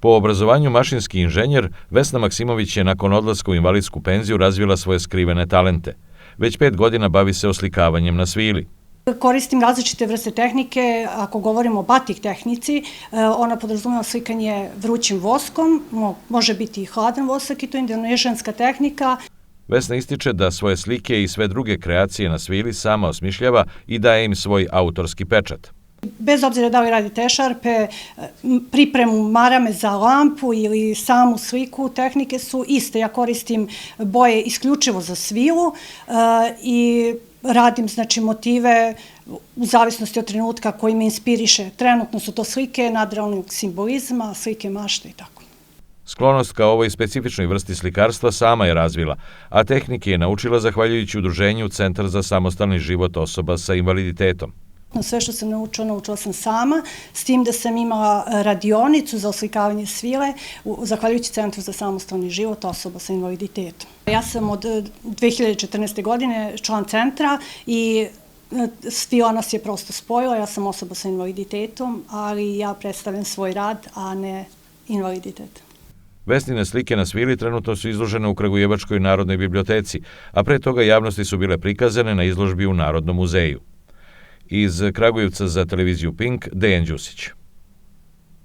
Po obrazovanju mašinski inženjer, Vesna Maksimović je nakon odlaska u invalidsku penziju razvila svoje skrivene talente. Već 5 godina bavi se oslikavanjem na svili. Koristim različite vrste tehnike. Ako govorimo o batik tehnici, ona podrazumeva slikanje vrućim voskom, može biti i hladan vosak i to je indonežanska tehnika. Vesna ističe da svoje slike i sve druge kreacije na svili sama osmišljava i daje im svoj autorski pečat. Bez obzira da li radite ešarpe, pripremu marame za lampu ili samu sliku, tehnike su iste. Ja koristim boje isključivo za svilu i radim motive u zavisnosti od trenutka koji me inspiriše. Trenutno su to slike nadrealnog simbolizma, slike mašte i tako. Sklonost ka ovoj specifičnoj vrsti slikarstva sama je razvila, a tehnike je naučila zahvaljujući udruženju Centar za samostalni život osoba sa invaliditetom. Sve što sam naučila sam sama, s tim da sam imala radionicu za oslikavanje svile, zahvaljujući Centru za samostalni život osoba sa invaliditetom. Ja sam od 2014. godine član centra i svila nas je prosto spojila. Ja sam osoba sa invaliditetom, ali ja predstavljam svoj rad, a ne invaliditet. Vesnine slike na svili trenutno su izložene u Kragujevačkoj narodnoj biblioteci, a pre toga javnosti su bile prikazane na izložbi u Narodnom muzeju. Iz Kragujevca za televiziju Pink, Dejan Đusić.